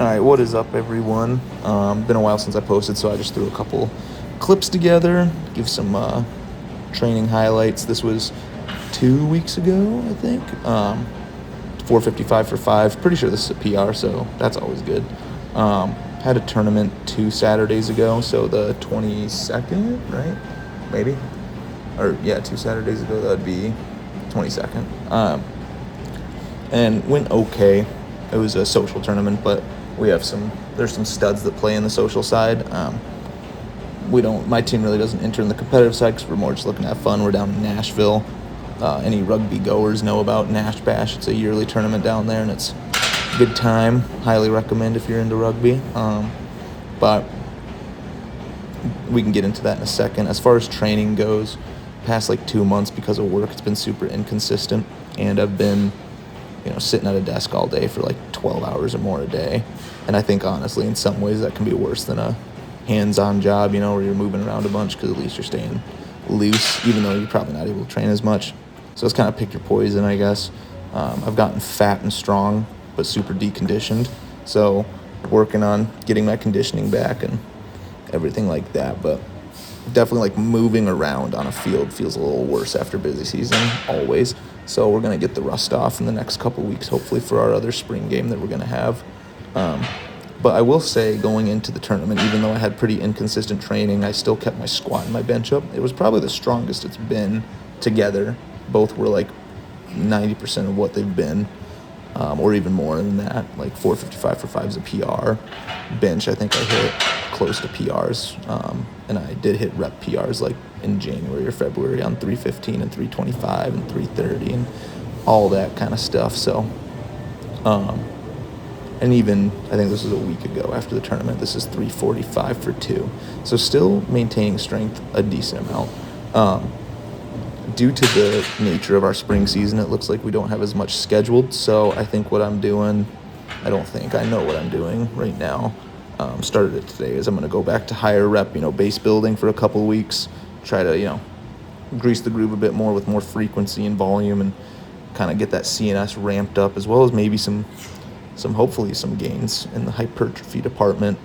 All right, what is up, everyone? Been a while since I posted, so I just threw a couple clips together, give some training highlights. This was 2 weeks ago, I think. 4:55 for 5. Pretty sure this is a PR, so that's always good. Had a tournament 2 Saturdays ago, so the 22nd, right? Maybe? Or, yeah, 2 Saturdays ago, that would be 22nd. And went okay. It was a social tournament, but there's some studs that play in the social side. My team really doesn't enter in the competitive side because we're more just looking to have fun. We're down in Nashville. Any rugby goers know about Nash Bash. It's a yearly tournament down there, and it's a good time. Highly recommend if you're into rugby. But we can get into that in a second. As far as training goes, past 2 months because of work, it's been super inconsistent, and I've been sitting at a desk all day for 12 hours or more a day. And I think honestly, in some ways that can be worse than a hands-on job, where you're moving around a bunch, because at least you're staying loose, even though you're probably not able to train as much. So it's kind of pick your poison, I guess. I've gotten fat and strong, but super deconditioned. So working on getting my conditioning back and everything like that. But definitely moving around on a field feels a little worse after busy season, always. So we're going to get the rust off in the next couple weeks, hopefully, for our other spring game that we're going to have. But I will say, going into the tournament, even though I had pretty inconsistent training, I still kept my squat and my bench up. It was probably the strongest it's been together. Both were 90% of what they've been, or even more than that. 4:55 for 5 is a PR. Bench, I think I hit close to PRs, and I did hit rep PRs in January or February on 3:15 and 3:25 and 3:30 and all that kind of stuff. So, and even, I think this was a week ago after the tournament, this is 3:45 for 2. So still maintaining strength a decent amount. Due to the nature of our spring season, it looks like we don't have as much scheduled. So I think what I'm doing, I know what I'm doing right now. Started it today, is I'm going to go back to higher rep, base building for a couple weeks. Try to, grease the groove a bit more with more frequency and volume, and kind of get that CNS ramped up, as well as maybe hopefully some gains in the hypertrophy department,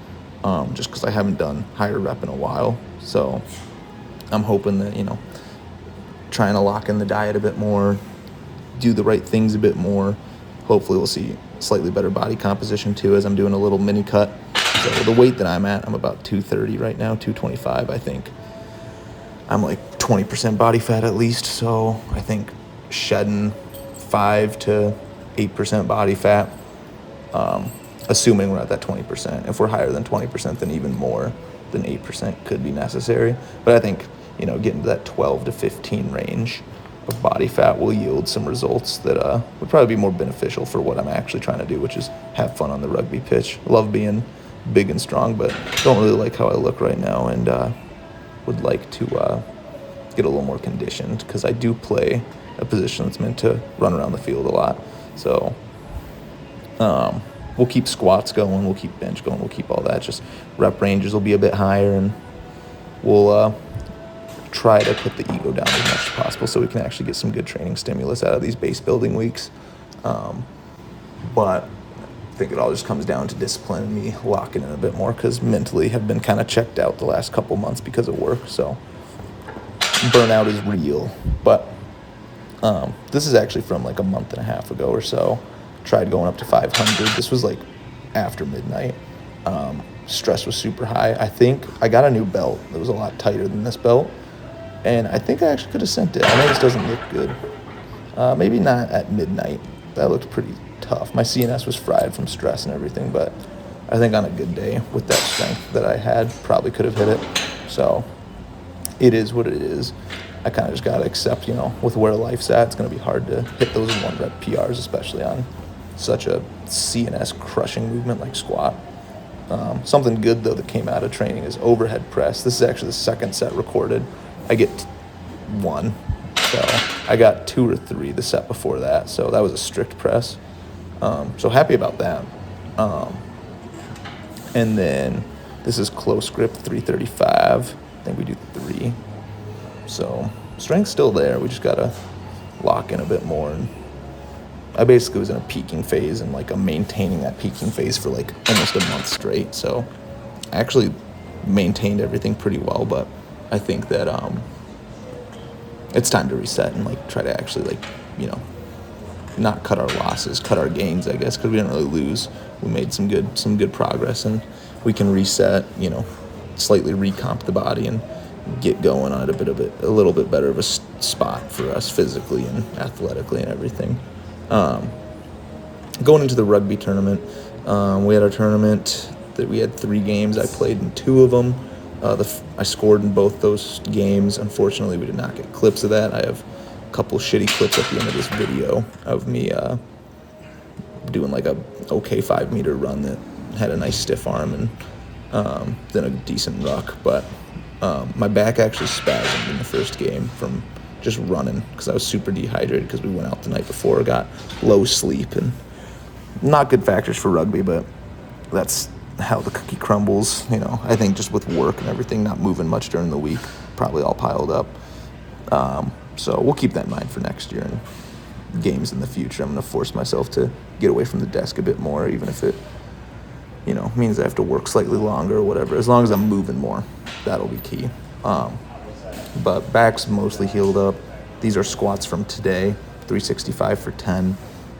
just because I haven't done higher rep in a while. So I'm hoping that, trying to lock in the diet a bit more, do the right things a bit more. Hopefully we'll see slightly better body composition too, as I'm doing a little mini cut. So the weight that I'm at, I'm about 230 right now, 225, I think. I'm 20% body fat at least, so I think shedding 5 to 8% body fat, assuming we're at that 20%. If we're higher than 20%, then even more than 8% could be necessary. But I think, getting to that 12 to 15 range of body fat will yield some results that would probably be more beneficial for what I'm actually trying to do, which is have fun on the rugby pitch. Love being big and strong, but don't really like how I look right now, and would like to get a little more conditioned, because I do play a position that's meant to run around the field a lot. So we'll keep squats going, we'll keep bench going, we'll keep all that. Just rep ranges will be a bit higher, and we'll try to put the ego down as much as possible so we can actually get some good training stimulus out of these base building weeks. But I think it all just comes down to discipline and me locking in a bit more, because mentally have been kind of checked out the last couple months because of work. So burnout is real. But this is actually from a month and a half ago or so. Tried going up to 500. This was after midnight. Stress was super high. I think I got a new belt that was a lot tighter than this belt, and I think I actually could have sent it. I know this doesn't look good. Maybe not at midnight. That looked pretty tough. My CNS was fried from stress and everything, but I think on a good day with that strength that I had, probably could have hit it. So it is what it is. I kind of just got to accept, with where life's at, it's going to be hard to hit those 1-rep PRs, especially on such a CNS crushing movement like squat. Something good, though, that came out of training is overhead press. This is actually the second set recorded. I get 1. So I got 2 or 3 the set before that. So that was a strict press. So happy about that. And then this is close grip, 335. I think we do 3. So strength's still there. We just got to lock in a bit more and I basically was in a peaking phase and like I'm maintaining that peaking phase for like almost a month straight. So I actually maintained everything pretty well, but I think that it's time to reset and like try to actually like, you know, not cut our losses, cut our gains, I guess, because we didn't really lose. We made some good progress, and we can reset, you know, slightly recomp the body and get going on a little bit better of a spot for us physically and athletically and everything. Going into the rugby tournament, we had our tournament that we had 3 games. I played in 2 of them. I scored in both those games. Unfortunately, we did not get clips of that. I have a couple shitty clips at the end of this video of me doing like a okay 5-meter run that had a nice stiff arm and then a decent ruck. But my back actually spasmed in the first game from just running because I was super dehydrated because we went out the night before, got low sleep, and not good factors for rugby, but that's how the cookie crumbles, you know. I think just with work and everything, not moving much during the week, probably all piled up. So we'll keep that in mind for next year and games in the future. I'm going to force myself to get away from the desk a bit more, even if it, you know, means I have to work slightly longer or whatever. As long as I'm moving more, that'll be key. But back's mostly healed up. These are squats from today, 365 for 10.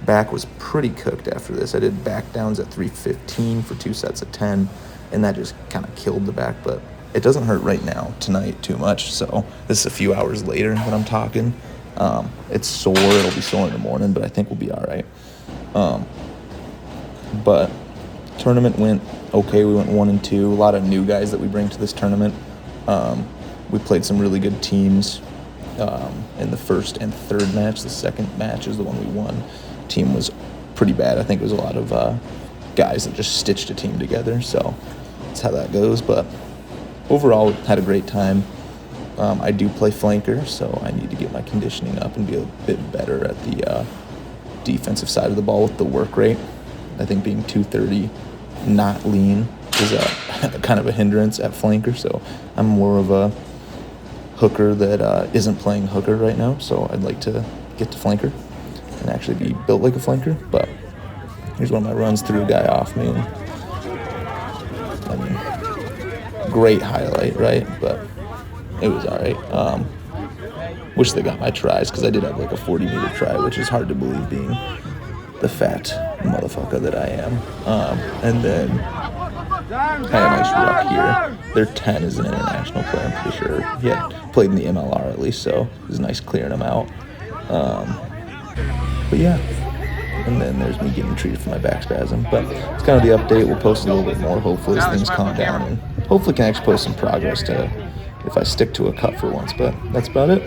Back was pretty cooked after this. I did back downs at 315 for 2 sets of 10, and that just kind of killed the back, but it doesn't hurt right now, tonight, too much, so this is a few hours later that I'm talking. It's sore. It'll be sore in the morning, but I think we'll be all right. But tournament went okay. We went 1-2. A lot of new guys that we bring to this tournament. We played some really good teams in the first and third match. The second match is the one we won. Team was pretty bad. I think it was a lot of guys that just stitched a team together, so that's how that goes. But overall, had a great time. I do play flanker, so I need to get my conditioning up and be a bit better at the defensive side of the ball with the work rate. I think being 230 not lean is a kind of a hindrance at flanker, so I'm more of a hooker that isn't playing hooker right now, so I'd like to get to flanker and actually be built like a flanker. But here's one of my runs, threw a guy off me, and I mean, great highlight, right? But it was all right. Wish they got my tries, because I did have like a 40-meter try, which is hard to believe being the fat motherfucker that I am. And then kind of nice ruck here. Their 10 is an international player, I'm pretty sure. He had played in the MLR at least, so it was nice clearing him out. But yeah, and then there's me getting treated for my back spasm. But it's kind of the update. We'll post a little bit more, hopefully, as things calm down, and hopefully can actually post some progress to if I stick to a cut for once. But that's about it.